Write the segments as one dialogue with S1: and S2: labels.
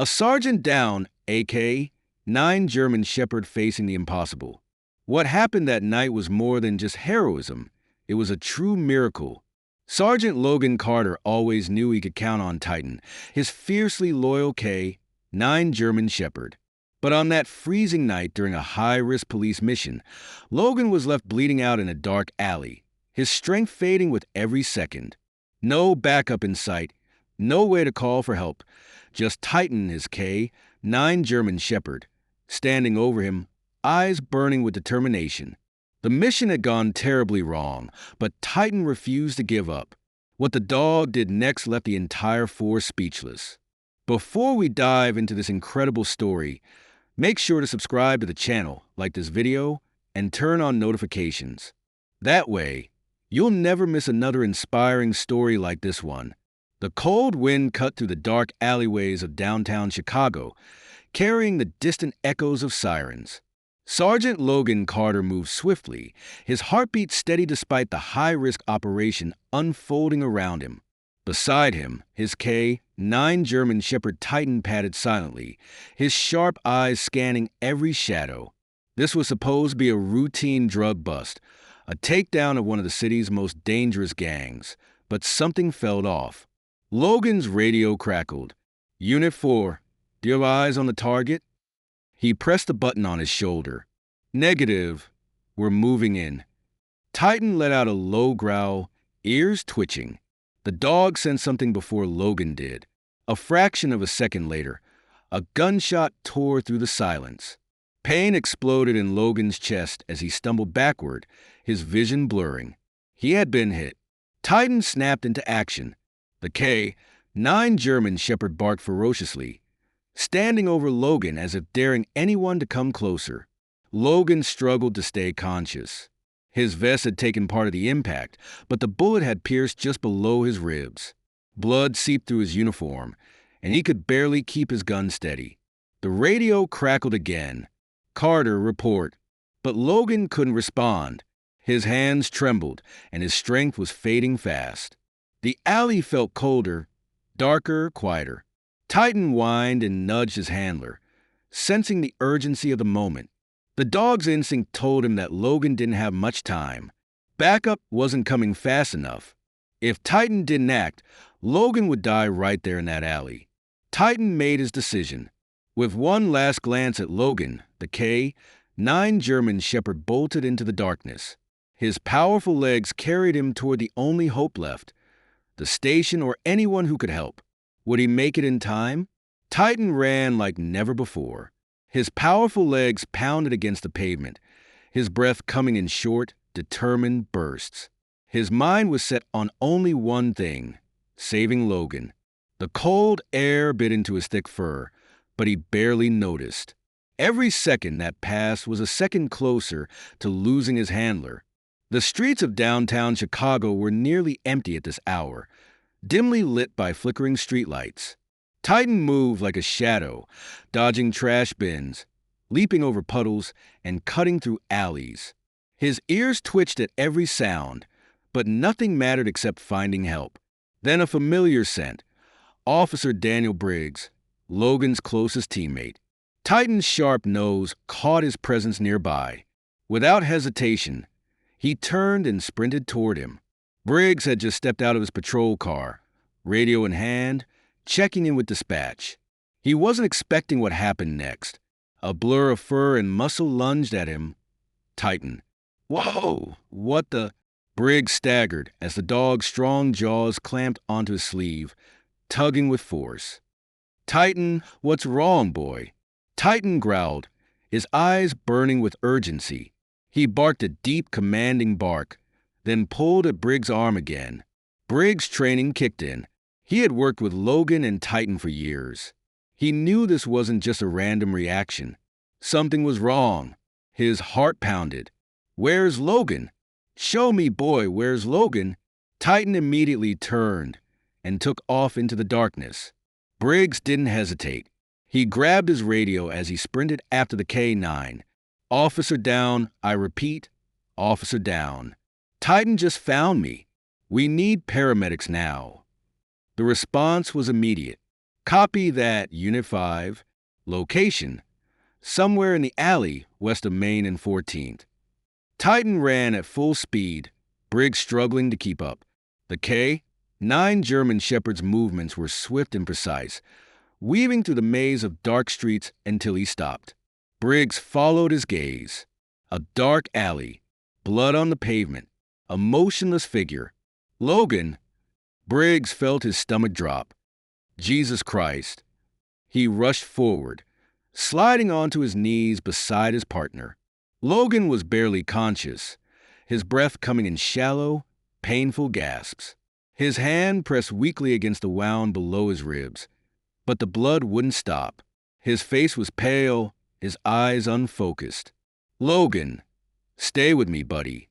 S1: A sergeant down, AK, 9 German Shepherd facing the impossible. What happened that night was more than just heroism. It was a true miracle. Sergeant Logan Carter always knew he could count on Titan, his fiercely loyal K-9 German Shepherd. But on that freezing night during a high-risk police mission, Logan was left bleeding out in a dark alley, his strength fading with every second. No backup in sight, no way to call for help. Just Titan, his K-9 German Shepherd, standing over him, eyes burning with determination. The mission had gone terribly wrong, but Titan refused to give up. What the dog did next left the entire force speechless. Before we dive into this incredible story, make sure to subscribe to the channel, like this video, and turn on notifications. That way, you'll never miss another inspiring story like this one. The cold wind cut through the dark alleyways of downtown Chicago, carrying the distant echoes of sirens. Sergeant Logan Carter moved swiftly, his heartbeat steady despite the high-risk operation unfolding around him. Beside him, his K-9 German Shepherd Titan padded silently, his sharp eyes scanning every shadow. This was supposed to be a routine drug bust, a takedown of one of the city's most dangerous gangs, but something felt off. Logan's radio crackled. "Unit 4, do you have eyes on the target?" He pressed the button on his shoulder. "Negative. We're moving in." Titan let out a low growl, ears twitching. The dog sensed something before Logan did. A fraction of a second later, a gunshot tore through the silence. Pain exploded in Logan's chest as he stumbled backward, his vision blurring. He had been hit. Titan snapped into action. The K-9 German Shepherd barked ferociously, standing over Logan as if daring anyone to come closer. Logan struggled to stay conscious. His vest had taken part of the impact, but the bullet had pierced just below his ribs. Blood seeped through his uniform, and he could barely keep his gun steady. The radio crackled again. "Carter, report." But Logan couldn't respond. His hands trembled, and his strength was fading fast. The alley felt colder, darker, quieter. Titan whined and nudged his handler, sensing the urgency of the moment. The dog's instinct told him that Logan didn't have much time. Backup wasn't coming fast enough. If Titan didn't act, Logan would die right there in that alley. Titan made his decision. With one last glance at Logan, the K-9 German Shepherd bolted into the darkness. His powerful legs carried him toward the only hope left, the station or anyone who could help. Would he make it in time? Titan ran like never before. His powerful legs pounded against the pavement, his breath coming in short, determined bursts. His mind was set on only one thing: saving Logan. The cold air bit into his thick fur, but he barely noticed. Every second that passed was a second closer to losing his handler. The streets of downtown Chicago were nearly empty at this hour, dimly lit by flickering streetlights. Titan moved like a shadow, dodging trash bins, leaping over puddles, and cutting through alleys. His ears twitched at every sound, but nothing mattered except finding help. Then a familiar scent. Officer Daniel Briggs, Logan's closest teammate. Titan's sharp nose caught his presence nearby. Without hesitation, he turned and sprinted toward him. Briggs had just stepped out of his patrol car, radio in hand, checking in with dispatch. He wasn't expecting what happened next. A blur of fur and muscle lunged at him. Titan. "Whoa! What the—" Briggs staggered as the dog's strong jaws clamped onto his sleeve, tugging with force. "Titan, what's wrong, boy?" Titan growled, his eyes burning with urgency. He barked a deep, commanding bark, then pulled at Briggs' arm again. Briggs' training kicked in. He had worked with Logan and Titan for years. He knew this wasn't just a random reaction. Something was wrong. His heart pounded. "Where's Logan? Show me, boy, where's Logan?" Titan immediately turned and took off into the darkness. Briggs didn't hesitate. He grabbed his radio as he sprinted after the K-9. "Officer down, I repeat, officer down. Titan just found me. We need paramedics now." The response was immediate. Copy that Unit 5. Location: somewhere in the alley west of Main and 14th. Titan ran at full speed, Briggs struggling to keep up. The K-9 German Shepherd's movements were swift and precise, weaving through the maze of dark streets until he stopped. Briggs followed his gaze. A dark alley, blood on the pavement, a motionless figure. Logan. Briggs felt his stomach drop. Jesus Christ. He rushed forward, sliding onto his knees beside his partner. Logan was barely conscious, his breath coming in shallow, painful gasps. His hand pressed weakly against the wound below his ribs, but the blood wouldn't stop. His face was pale, his eyes unfocused. Logan, stay with me, buddy.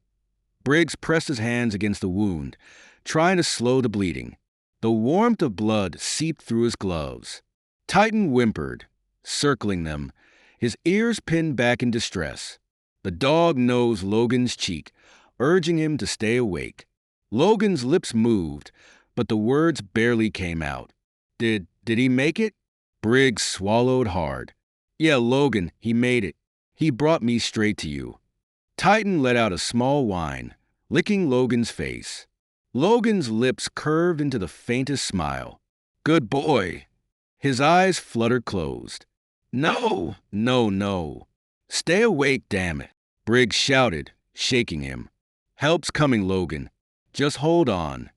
S1: Briggs pressed his hands against the wound, trying to slow the bleeding. The warmth of blood seeped through his gloves. Titan whimpered, circling them, his ears pinned back in distress. The dog nosed Logan's cheek, urging him to stay awake. Logan's lips moved, but the words barely came out. Did he make it? Briggs swallowed hard. Yeah, Logan, he made it. He brought me straight to you. Titan let out a small whine, licking Logan's face. Logan's lips curved into the faintest smile. Good boy. His eyes fluttered closed. No, no, no. Stay awake, damn it. Briggs shouted, shaking him. Help's coming, Logan. Just hold on.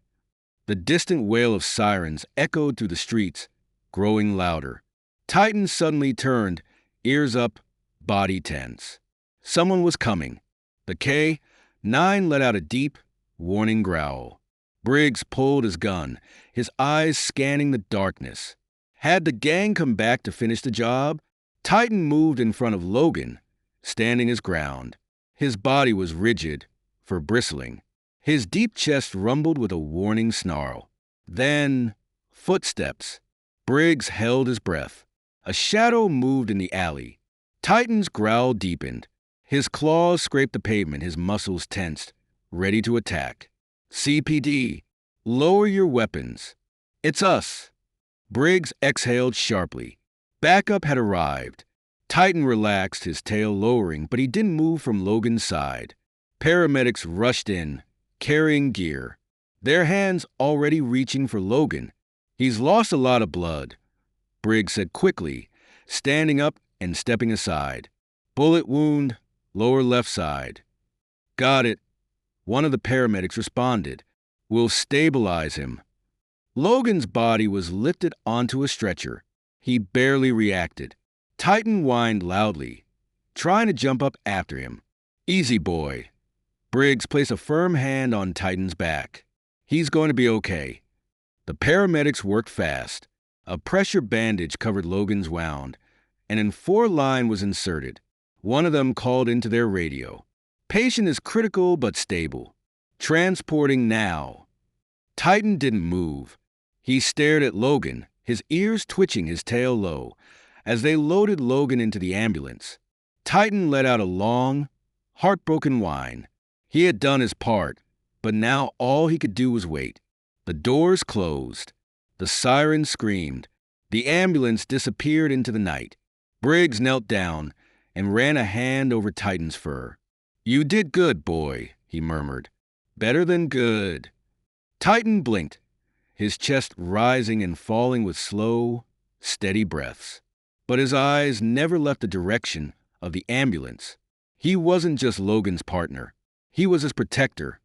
S1: The distant wail of sirens echoed through the streets, growing louder. Titan suddenly turned, ears up, body tense. Someone was coming. The K-9 let out a deep, warning growl. Briggs pulled his gun, his eyes scanning the darkness. Had the gang come back to finish the job? Titan moved in front of Logan, standing his ground. His body was rigid, for bristling. His deep chest rumbled with a warning snarl. Then, footsteps. Briggs held his breath. A shadow moved in the alley. Titan's growl deepened. His claws scraped the pavement, his muscles tensed, ready to attack. CPD, lower your weapons. It's us. Briggs exhaled sharply. Backup had arrived. Titan relaxed, his tail lowering, but he didn't move from Logan's side. Paramedics rushed in, carrying gear, their hands already reaching for Logan. He's lost a lot of blood, Briggs said quickly, standing up and stepping aside. Bullet wound, lower left side. Got it. One of the paramedics responded. We'll stabilize him. Logan's body was lifted onto a stretcher. He barely reacted. Titan whined loudly, trying to jump up after him. Easy, boy. Briggs placed a firm hand on Titan's back. He's going to be okay. The paramedics worked fast. A pressure bandage covered Logan's wound, and an M4 line was inserted. One of them called into their radio. Patient is critical but stable. Transporting now. Titan didn't move. He stared at Logan, his ears twitching, his tail low, as they loaded Logan into the ambulance. Titan let out a long, heartbroken whine. He had done his part, but now all he could do was wait. The doors closed. The siren screamed. The ambulance disappeared into the night. Briggs knelt down and ran a hand over Titan's fur. You did good, boy, he murmured. Better than good. Titan blinked, his chest rising and falling with slow, steady breaths. But his eyes never left the direction of the ambulance. He wasn't just Logan's partner. He was his protector,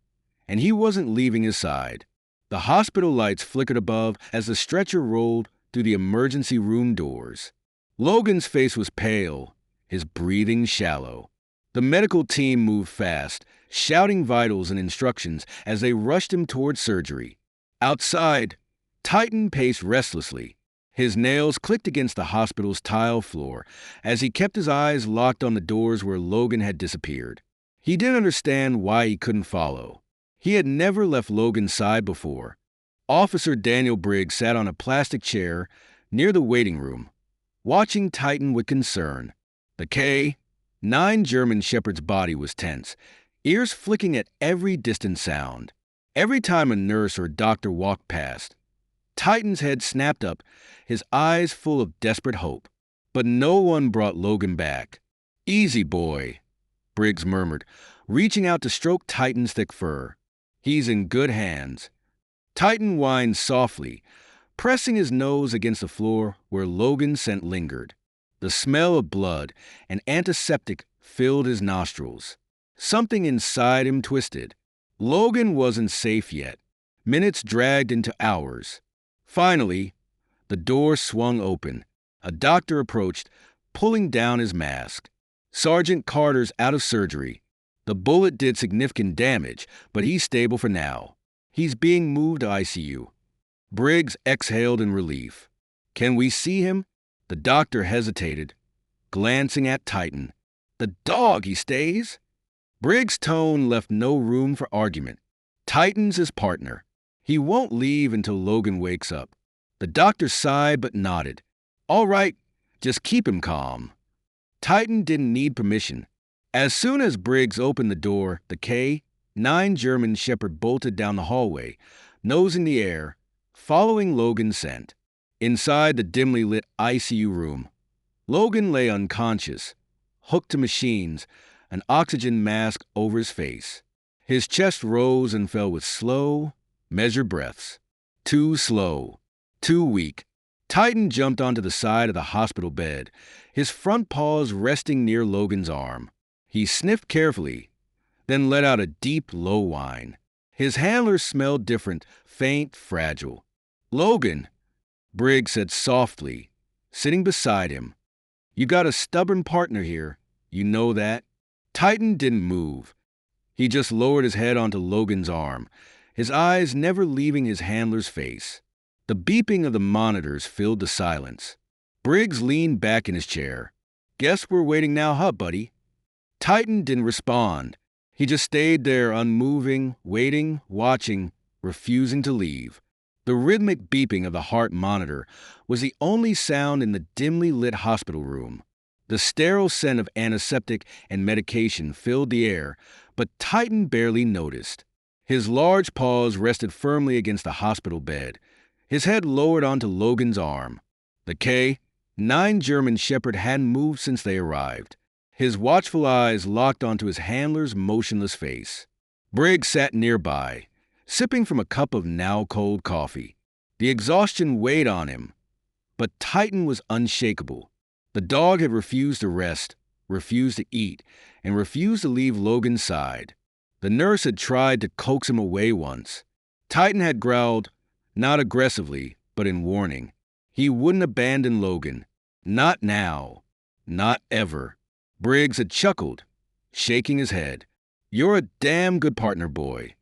S1: and he wasn't leaving his side. The hospital lights flickered above as the stretcher rolled through the emergency room doors. Logan's face was pale, his breathing shallow. The medical team moved fast, shouting vitals and instructions as they rushed him toward surgery. Outside, Titan paced restlessly. His nails clicked against the hospital's tile floor as he kept his eyes locked on the doors where Logan had disappeared. He didn't understand why he couldn't follow. He had never left Logan's side before. Officer Daniel Briggs sat on a plastic chair near the waiting room, watching Titan with concern. The K-9 German Shepherd's body was tense, ears flicking at every distant sound. Every time a nurse or doctor walked past, Titan's head snapped up, his eyes full of desperate hope. But no one brought Logan back. "Easy, boy," Briggs murmured, reaching out to stroke Titan's thick fur. "He's in good hands." Titan whined softly, pressing his nose against the floor where Logan's scent lingered. The smell of blood and antiseptic filled his nostrils. Something inside him twisted. Logan wasn't safe yet. Minutes dragged into hours. Finally, the door swung open. A doctor approached, pulling down his mask. "Sergeant Carter's out of surgery. The bullet did significant damage, but he's stable for now. He's being moved to ICU." Briggs exhaled in relief. "Can we see him?" The doctor hesitated, glancing at Titan. "The dog, he stays." Briggs' tone left no room for argument. "Titan's his partner. He won't leave until Logan wakes up." The doctor sighed but nodded. "All right, just keep him calm." Titan didn't need permission. As soon as Briggs opened the door, the K-9 German Shepherd bolted down the hallway, nose in the air, following Logan's scent. Inside the dimly lit ICU room, Logan lay unconscious, hooked to machines, an oxygen mask over his face. His chest rose and fell with slow, measured breaths. Too slow, too weak. Titan jumped onto the side of the hospital bed, his front paws resting near Logan's arm. He sniffed carefully, then let out a deep, low whine. His handler smelled different, faint, fragile. "Logan," Briggs said softly, sitting beside him. "You got a stubborn partner here. You know that?" Titan didn't move. He just lowered his head onto Logan's arm, his eyes never leaving his handler's face. The beeping of the monitors filled the silence. Briggs leaned back in his chair. "Guess we're waiting now, huh, buddy?" Titan didn't respond. He just stayed there, unmoving, waiting, watching, refusing to leave. The rhythmic beeping of the heart monitor was the only sound in the dimly lit hospital room. The sterile scent of antiseptic and medication filled the air, but Titan barely noticed. His large paws rested firmly against the hospital bed, his head lowered onto Logan's arm. The K-9 German Shepherd hadn't moved since they arrived. His watchful eyes locked onto his handler's motionless face. Briggs sat nearby, sipping from a cup of now-cold coffee. The exhaustion weighed on him, but Titan was unshakable. The dog had refused to rest, refused to eat, and refused to leave Logan's side. The nurse had tried to coax him away once. Titan had growled, not aggressively, but in warning. He wouldn't abandon Logan. Not now. Not ever. Briggs had chuckled, shaking his head. "You're a damn good partner, boy."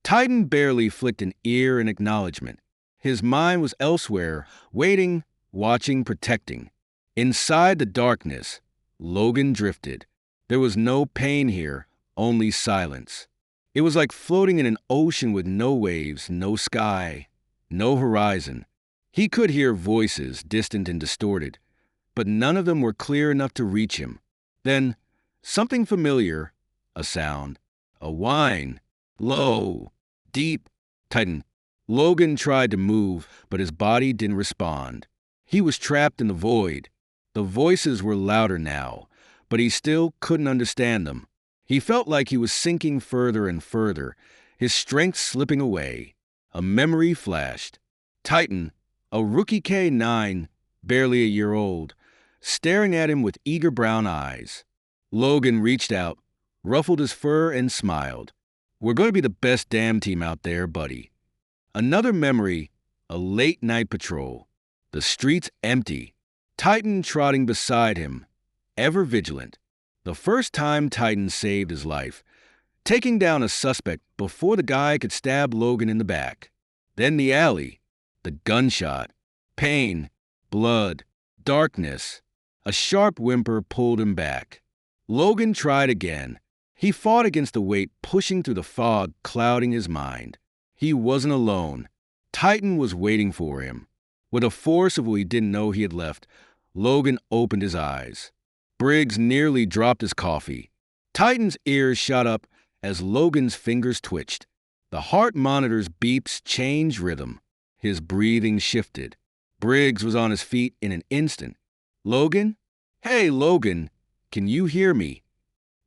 S1: Titan barely flicked an ear in acknowledgement. His mind was elsewhere, waiting, watching, protecting. Inside the darkness, Logan drifted. There was no pain here, only silence. It was like floating in an ocean with no waves, no sky, no horizon. He could hear voices, distant and distorted, but none of them were clear enough to reach him. Then, something familiar, a sound, a whine, low, deep. Titan. Logan tried to move, but his body didn't respond. He was trapped in the void. The voices were louder now, but he still couldn't understand them. He felt like he was sinking further and further, his strength slipping away. A memory flashed. Titan, a rookie K-9, barely a year old, staring at him with eager brown eyes. Logan reached out, ruffled his fur, and smiled. "We're going to be the best damn team out there, buddy." Another memory, a late-night patrol. The streets empty. Titan trotting beside him, ever vigilant. The first time Titan saved his life, taking down a suspect before the guy could stab Logan in the back. Then the alley, the gunshot, pain, blood, darkness. A sharp whimper pulled him back. Logan tried again. He fought against the weight pushing through the fog, clouding his mind. He wasn't alone. Titan was waiting for him. With a force of what he didn't know he had left, Logan opened his eyes. Briggs nearly dropped his coffee. Titan's ears shot up as Logan's fingers twitched. The heart monitor's beeps changed rhythm. His breathing shifted. Briggs was on his feet in an instant. "Logan? Hey, Logan, can you hear me?"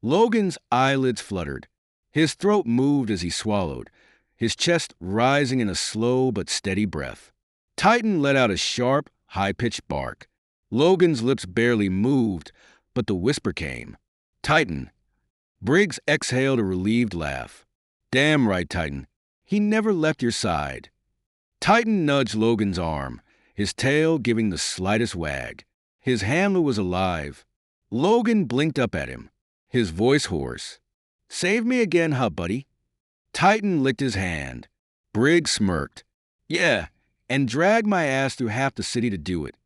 S1: Logan's eyelids fluttered. His throat moved as he swallowed, his chest rising in a slow but steady breath. Titan let out a sharp, high-pitched bark. Logan's lips barely moved, but the whisper came. "Titan." Briggs exhaled a relieved laugh. "Damn right, Titan. He never left your side." Titan nudged Logan's arm, his tail giving the slightest wag. His handler was alive. Logan blinked up at him, his voice hoarse. "Save me again, huh, buddy?" Titan licked his hand. Briggs smirked. "Yeah, and dragged my ass through half the city to do it."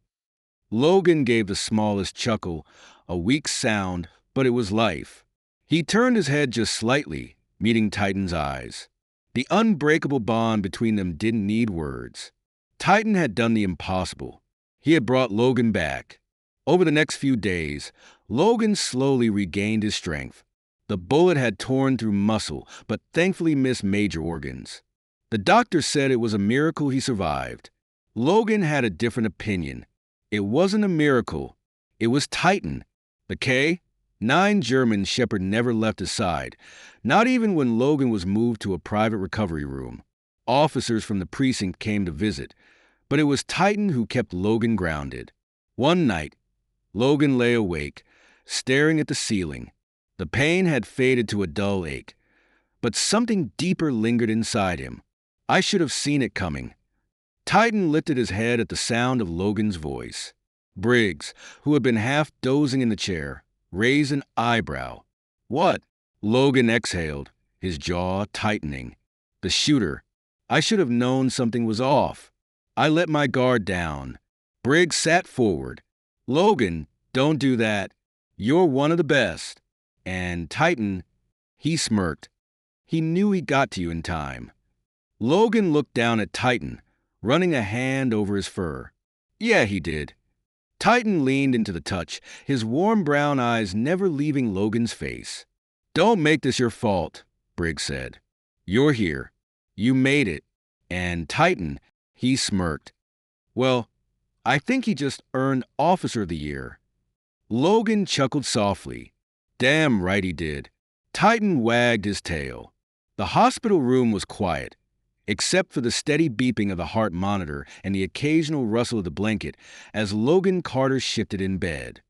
S1: Logan gave the smallest chuckle, a weak sound, but it was life. He turned his head just slightly, meeting Titan's eyes. The unbreakable bond between them didn't need words. Titan had done the impossible. He had brought Logan back. Over the next few days, Logan slowly regained his strength. The bullet had torn through muscle, but thankfully missed major organs. The doctor said it was a miracle he survived. Logan had a different opinion. It wasn't a miracle. It was Titan. The K-9 German Shepherd never left his side, not even when Logan was moved to a private recovery room. Officers from the precinct came to visit, but it was Titan who kept Logan grounded. One night, Logan lay awake, staring at the ceiling. The pain had faded to a dull ache, but something deeper lingered inside him. I should have seen it coming. Titan lifted his head at the sound of Logan's voice. Briggs, who had been half dozing in the chair, raised an eyebrow. "What?" Logan exhaled, his jaw tightening. "The shooter. I should have known something was off. I let my guard down." Briggs sat forward. "Logan, don't do that. You're one of the best." And Titan, he smirked. He knew he got to you in time. Logan looked down at Titan, running a hand over his fur. "Yeah, he did." Titan leaned into the touch, his warm brown eyes never leaving Logan's face. "Don't make this your fault," Briggs said. "You're here. You made it." And Titan, he smirked. "Well, I think he just earned Officer of the Year." Logan chuckled softly. "Damn right he did." Titan wagged his tail. The hospital room was quiet, except for the steady beeping of the heart monitor and the occasional rustle of the blanket as Logan Carter shifted in bed.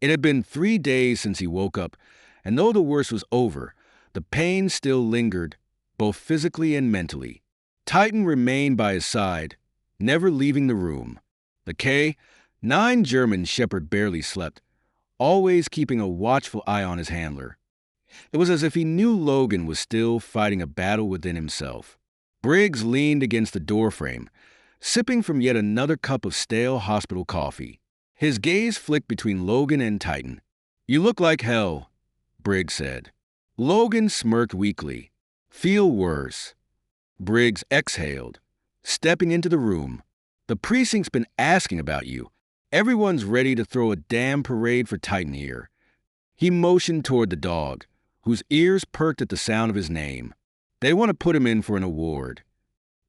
S1: It had been 3 days since he woke up, and though the worst was over, the pain still lingered, both physically and mentally. Titan remained by his side, never leaving the room. The K-9 German Shepherd barely slept, always keeping a watchful eye on his handler. It was as if he knew Logan was still fighting a battle within himself. Briggs leaned against the doorframe, sipping from yet another cup of stale hospital coffee. His gaze flicked between Logan and Titan. "You look like hell," Briggs said. Logan smirked weakly. "Feel worse." Briggs exhaled, stepping into the room. "The precinct's been asking about you. Everyone's ready to throw a damn parade for Titan here." He motioned toward the dog, whose ears perked at the sound of his name. "They want to put him in for an award."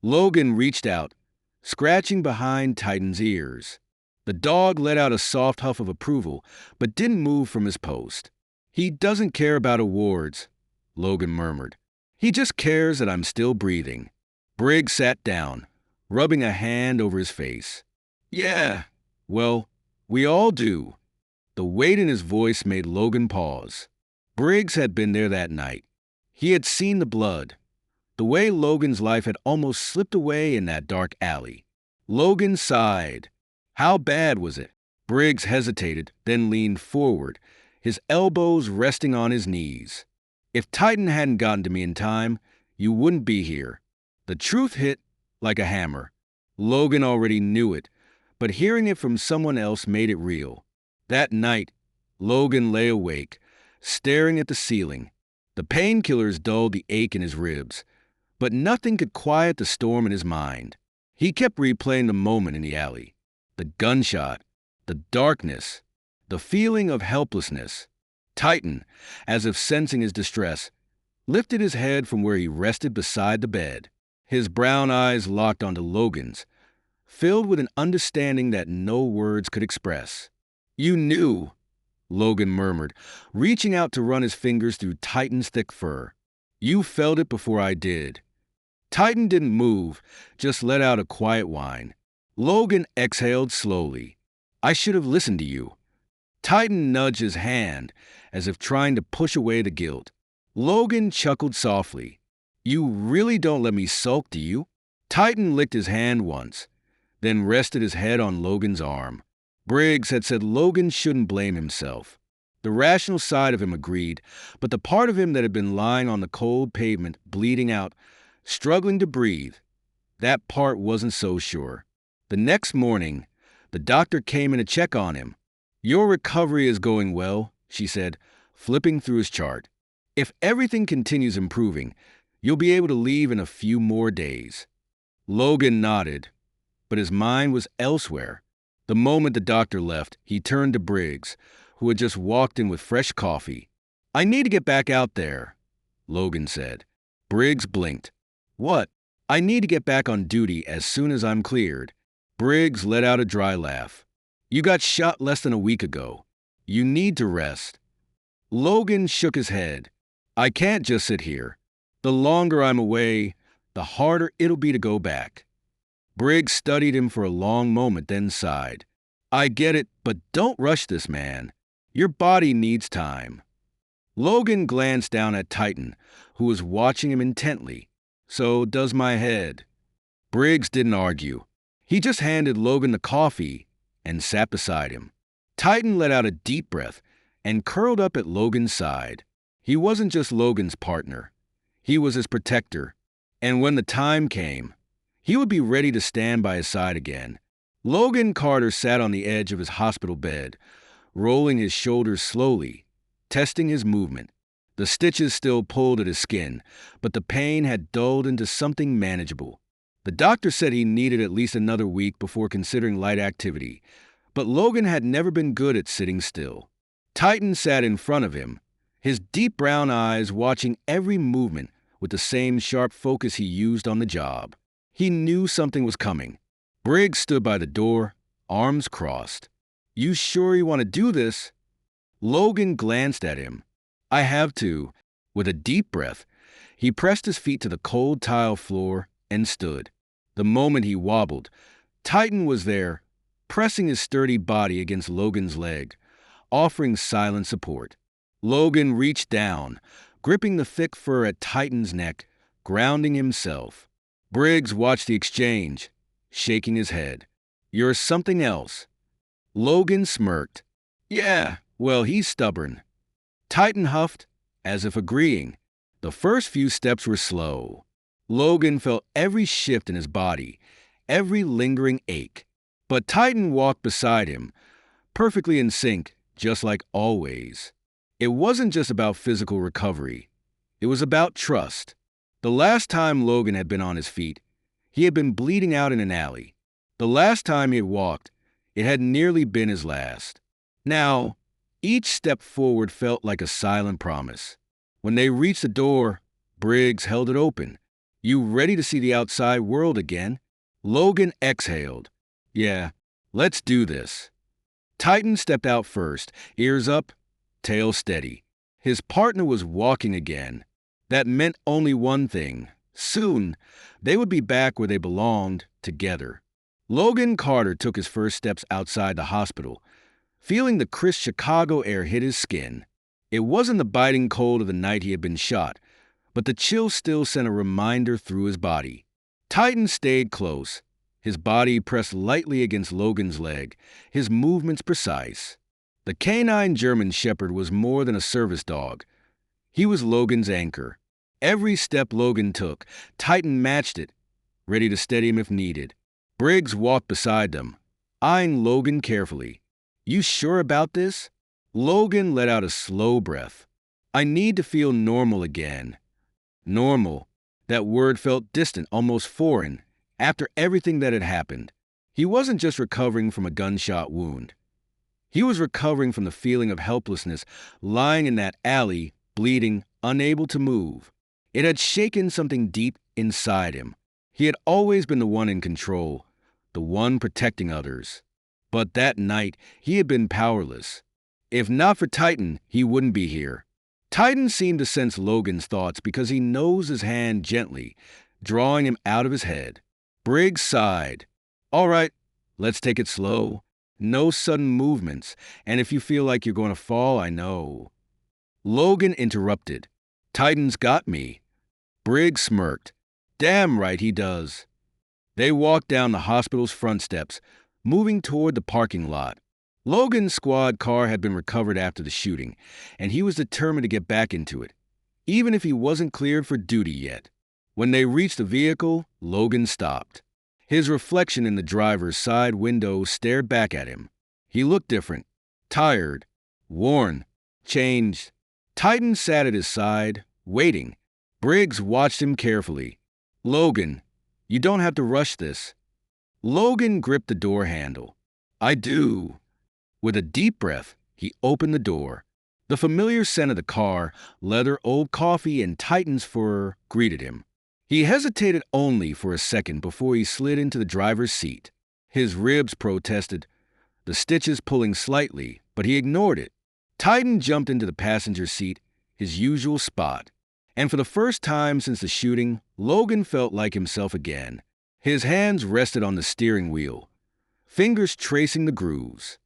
S1: Logan reached out, scratching behind Titan's ears. The dog let out a soft huff of approval, but didn't move from his post. "He doesn't care about awards," Logan murmured. "He just cares that I'm still breathing." Briggs sat down, rubbing a hand over his face. "Yeah, well, we all do." The weight in his voice made Logan pause. Briggs had been there that night. He had seen the blood, the way Logan's life had almost slipped away in that dark alley. Logan sighed. How bad was it? Briggs hesitated, then leaned forward, his elbows resting on his knees. "If Titan hadn't gotten to me in time, you wouldn't be here." The truth hit like a hammer. Logan already knew it, but hearing it from someone else made it real. That night, Logan lay awake, staring at the ceiling. The painkillers dulled the ache in his ribs, but nothing could quiet the storm in his mind. He kept replaying the moment in the alley. The gunshot, the darkness, the feeling of helplessness. Titan, as if sensing his distress, lifted his head from where he rested beside the bed. His brown eyes locked onto Logan's, filled with an understanding that no words could express. "You knew," Logan murmured, reaching out to run his fingers through Titan's thick fur. "You felt it before I did." Titan didn't move, just let out a quiet whine. Logan exhaled slowly. "I should have listened to you." Titan nudged his hand, as if trying to push away the guilt. Logan chuckled softly. "You really don't let me sulk, do you?" Titan licked his hand once, then rested his head on Logan's arm. Briggs had said Logan shouldn't blame himself. The rational side of him agreed, but the part of him that had been lying on the cold pavement, bleeding out, struggling to breathe, that part wasn't so sure. The next morning, the doctor came in to check on him. "Your recovery is going well," she said, flipping through his chart. "If everything continues improving, you'll be able to leave in a few more days." Logan nodded, but his mind was elsewhere. The moment the doctor left, he turned to Briggs, who had just walked in with fresh coffee. "I need to get back out there," Logan said. Briggs blinked. "What?" "I need to get back on duty as soon as I'm cleared." Briggs let out a dry laugh. "You got shot less than a week ago. You need to rest." Logan shook his head. "I can't just sit here. The longer I'm away, the harder it'll be to go back." Briggs studied him for a long moment, then sighed. "I get it, but don't rush this, man. Your body needs time." Logan glanced down at Titan, who was watching him intently. "So does my head." Briggs didn't argue. He just handed Logan the coffee and sat beside him. Titan let out a deep breath and curled up at Logan's side. He wasn't just Logan's partner. He was his protector. And when the time came, he would be ready to stand by his side again. Logan Carter sat on the edge of his hospital bed, rolling his shoulders slowly, testing his movement. The stitches still pulled at his skin, but the pain had dulled into something manageable. The doctor said he needed at least another week before considering light activity, but Logan had never been good at sitting still. Titan sat in front of him, his deep brown eyes watching every movement with the same sharp focus he used on the job. He knew something was coming. Briggs stood by the door, arms crossed. "You sure you want to do this?" Logan glanced at him. "I have to." With a deep breath, he pressed his feet to the cold tile floor and stood. The moment he wobbled, Titan was there, pressing his sturdy body against Logan's leg, offering silent support. Logan reached down, gripping the thick fur at Titan's neck, grounding himself. Briggs watched the exchange, shaking his head. "You're something else." Logan smirked. "Yeah, well, he's stubborn." Titan huffed, as if agreeing. The first few steps were slow. Logan felt every shift in his body, every lingering ache. But Titan walked beside him, perfectly in sync, just like always. It wasn't just about physical recovery. It was about trust. The last time Logan had been on his feet, he had been bleeding out in an alley. The last time he had walked, it had nearly been his last. Now, each step forward felt like a silent promise. When they reached the door, Briggs held it open. "You ready to see the outside world again?" Logan exhaled. "Yeah, let's do this." Titan stepped out first, ears up, tail steady. His partner was walking again. That meant only one thing. Soon, they would be back where they belonged, together. Logan Carter took his first steps outside the hospital, feeling the crisp Chicago air hit his skin. It wasn't the biting cold of the night he had been shot, but the chill still sent a reminder through his body. Titan stayed close, his body pressed lightly against Logan's leg, his movements precise. The canine German Shepherd was more than a service dog. He was Logan's anchor. Every step Logan took, Titan matched it, ready to steady him if needed. Briggs walked beside them, eyeing Logan carefully. "You sure about this?" Logan let out a slow breath. "I need to feel normal again." Normal. That word felt distant, almost foreign, after everything that had happened. He wasn't just recovering from a gunshot wound. He was recovering from the feeling of helplessness, lying in that alley, bleeding, unable to move. It had shaken something deep inside him. He had always been the one in control, the one protecting others. But that night, he had been powerless. If not for Titan, he wouldn't be here. Titan seemed to sense Logan's thoughts because he nosed his hand gently, drawing him out of his head. Briggs sighed. All right, let's take it slow. No sudden movements, and if you feel like you're going to fall, I know. Logan interrupted. Titan's got me. Briggs smirked. Damn right he does. They walked down the hospital's front steps, moving toward the parking lot. Logan's squad car had been recovered after the shooting, and he was determined to get back into it, even if he wasn't cleared for duty yet. When they reached the vehicle, Logan stopped. His reflection in the driver's side window stared back at him. He looked different, tired, worn, changed. Titan sat at his side, waiting. Briggs watched him carefully. Logan, you don't have to rush this. Logan gripped the door handle. I do. With a deep breath, he opened the door. The familiar scent of the car, leather, old coffee, and Titan's fur greeted him. He hesitated only for a second before he slid into the driver's seat. His ribs protested, the stitches pulling slightly, but he ignored it. Titan jumped into the passenger seat, his usual spot. And for the first time since the shooting, Logan felt like himself again. His hands rested on the steering wheel, fingers tracing the grooves.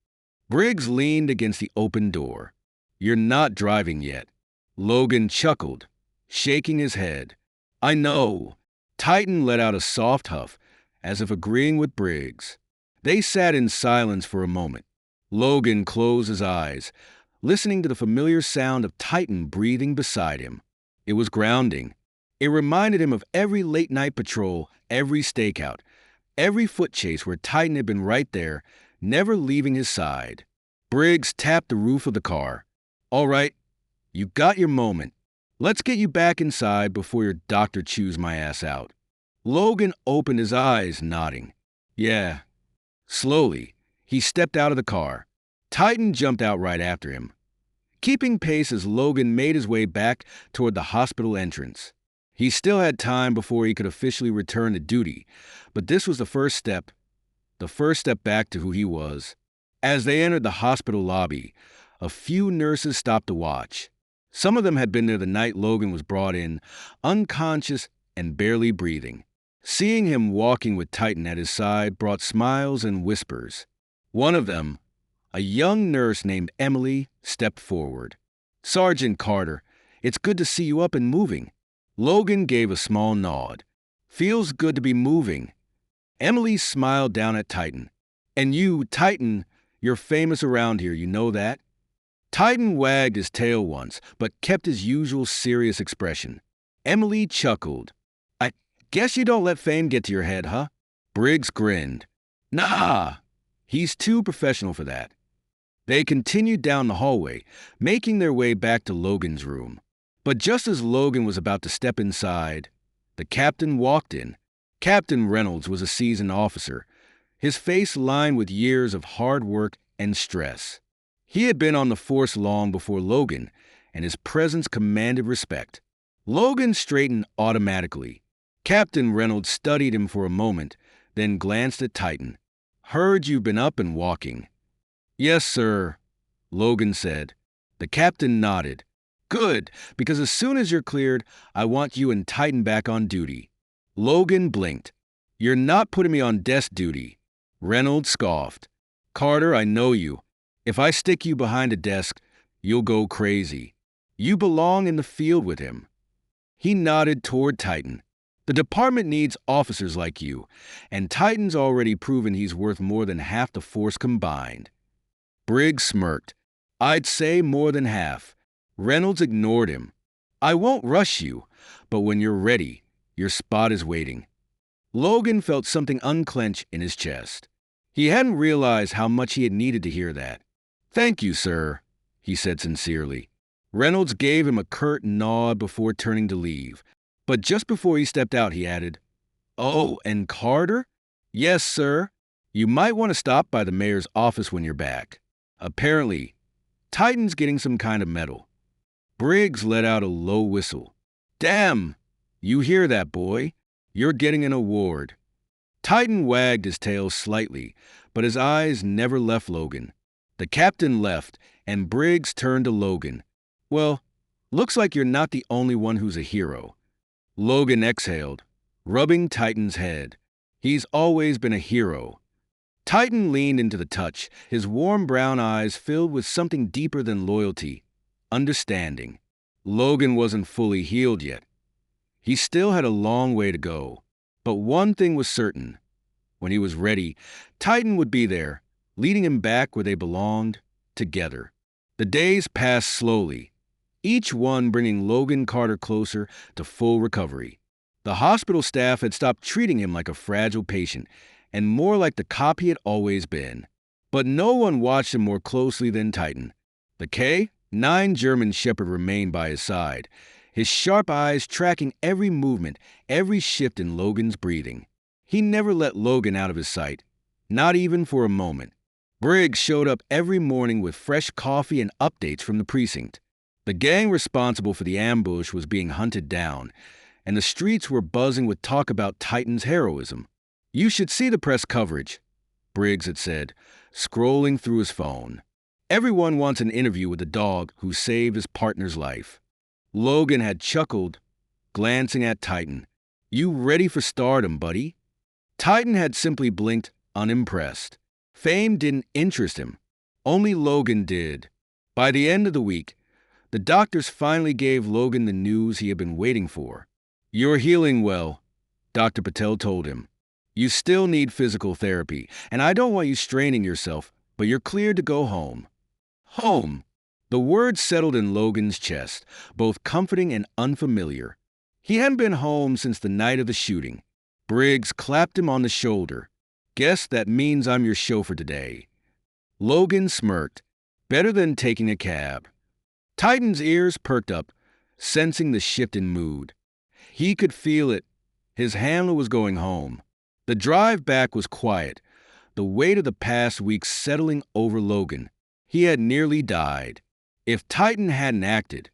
S1: Briggs leaned against the open door. You're not driving yet. Logan chuckled, shaking his head. I know. Titan let out a soft huff, as if agreeing with Briggs. They sat in silence for a moment. Logan closed his eyes, listening to the familiar sound of Titan breathing beside him. It was grounding. It reminded him of every late-night patrol, every stakeout, every foot chase where Titan had been right there, never leaving his side. Briggs tapped the roof of the car. All right, you got your moment. Let's get you back inside before your doctor chews my ass out. Logan opened his eyes, nodding. Yeah. Slowly, he stepped out of the car. Titan jumped out right after him, keeping pace as Logan made his way back toward the hospital entrance. He still had time before he could officially return to duty, but this was the first step back to who he was. As they entered the hospital lobby, a few nurses stopped to watch. Some of them had been there the night Logan was brought in, unconscious and barely breathing. Seeing him walking with Titan at his side brought smiles and whispers. One of them, a young nurse named Emily, stepped forward. Sergeant Carter, it's good to see you up and moving. Logan gave a small nod. Feels good to be moving. Emily smiled down at Titan. And you, Titan, you're famous around here, you know that? Titan wagged his tail once, but kept his usual serious expression. Emily chuckled. I guess you don't let fame get to your head, huh? Briggs grinned. Nah, he's too professional for that. They continued down the hallway, making their way back to Logan's room. But just as Logan was about to step inside, the captain walked in. Captain Reynolds was a seasoned officer, his face lined with years of hard work and stress. He had been on the force long before Logan, and his presence commanded respect. Logan straightened automatically. Captain Reynolds studied him for a moment, then glanced at Titan. Heard you've been up and walking. Yes, sir, Logan said. The captain nodded. Good, because as soon as you're cleared, I want you and Titan back on duty. Logan blinked. You're not putting me on desk duty. Reynolds scoffed. Carter, I know you. If I stick you behind a desk, you'll go crazy. You belong in the field with him. He nodded toward Titan. The department needs officers like you, and Titan's already proven he's worth more than half the force combined. Briggs smirked. I'd say more than half. Reynolds ignored him. I won't rush you, but when you're ready, your spot is waiting. Logan felt something unclench in his chest. He hadn't realized how much he had needed to hear that. Thank you, sir, he said sincerely. Reynolds gave him a curt nod before turning to leave. But just before he stepped out, he added, Oh, and Carter? Yes, sir. You might want to stop by the mayor's office when you're back. Apparently, Titan's getting some kind of medal. Briggs let out a low whistle. Damn! You hear that, boy? You're getting an award. Titan wagged his tail slightly, but his eyes never left Logan. The captain left, and Briggs turned to Logan. Well, looks like you're not the only one who's a hero. Logan exhaled, rubbing Titan's head. He's always been a hero. Titan leaned into the touch, his warm brown eyes filled with something deeper than loyalty, understanding. Logan wasn't fully healed yet. He still had a long way to go. But one thing was certain. When he was ready, Titan would be there, leading him back where they belonged, together. The days passed slowly, each one bringing Logan Carter closer to full recovery. The hospital staff had stopped treating him like a fragile patient, and more like the cop he had always been. But no one watched him more closely than Titan. The K-9 German Shepherd remained by his side, his sharp eyes tracking every movement, every shift in Logan's breathing. He never let Logan out of his sight, not even for a moment. Briggs showed up every morning with fresh coffee and updates from the precinct. The gang responsible for the ambush was being hunted down, and the streets were buzzing with talk about Titan's heroism. "You should see the press coverage," Briggs had said, scrolling through his phone. "Everyone wants an interview with the dog who saved his partner's life." Logan had chuckled, glancing at Titan. "You ready for stardom, buddy?" Titan had simply blinked, unimpressed. Fame didn't interest him. Only Logan did. By the end of the week, the doctors finally gave Logan the news he had been waiting for. "You're healing well," Dr. Patel told him. "You still need physical therapy, and I don't want you straining yourself, but you're cleared to go home." Home. The word settled in Logan's chest, both comforting and unfamiliar. He hadn't been home since the night of the shooting. Briggs clapped him on the shoulder. "Guess that means I'm your chauffeur today." Logan smirked. Better than taking a cab. Titan's ears perked up, sensing the shift in mood. He could feel it. His handler was going home. The drive back was quiet, the weight of the past week settling over Logan. He had nearly died. If Titan hadn't acted,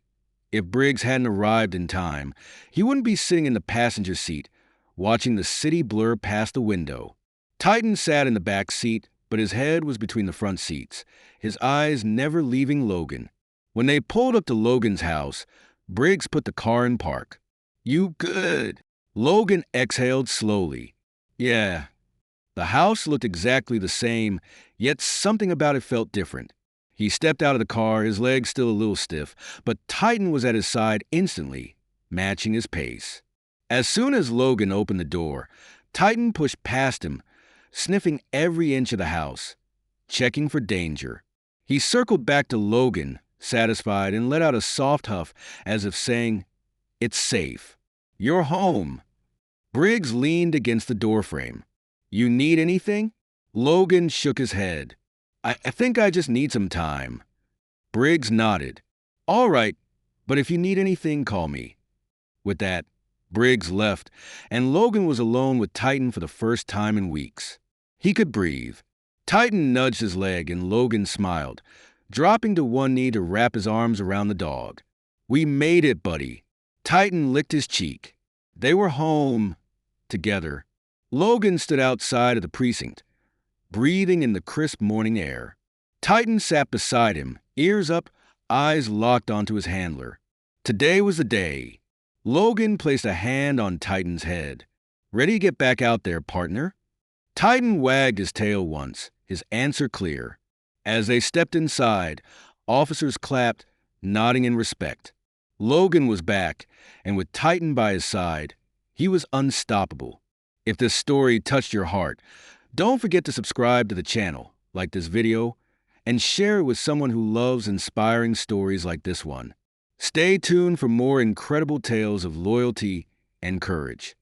S1: if Briggs hadn't arrived in time, he wouldn't be sitting in the passenger seat, watching the city blur past the window. Titan sat in the back seat, but his head was between the front seats, his eyes never leaving Logan. When they pulled up to Logan's house, Briggs put the car in park. "You good?" Logan exhaled slowly. "Yeah." The house looked exactly the same, yet something about it felt different. He stepped out of the car, his legs still a little stiff, but Titan was at his side instantly, matching his pace. As soon as Logan opened the door, Titan pushed past him, sniffing every inch of the house, checking for danger. He circled back to Logan, satisfied, and let out a soft huff as if saying, "It's safe. You're home." Briggs leaned against the doorframe. "You need anything?" Logan shook his head. I think I just need some time." Briggs nodded. "All right, but if you need anything, call me." With that, Briggs left, and Logan was alone with Titan for the first time in weeks. He could breathe. Titan nudged his leg, and Logan smiled, dropping to one knee to wrap his arms around the dog. "We made it, buddy." Titan licked his cheek. They were home, together. Logan stood outside of the precinct, breathing in the crisp morning air. Titan sat beside him, ears up, eyes locked onto his handler. Today was the day. Logan placed a hand on Titan's head. "Ready to get back out there, partner?" Titan wagged his tail once, his answer clear. As they stepped inside, officers clapped, nodding in respect. Logan was back, and with Titan by his side, he was unstoppable. If this story touched your heart, don't forget to subscribe to the channel, like this video, and share it with someone who loves inspiring stories like this one. Stay tuned for more incredible tales of loyalty and courage.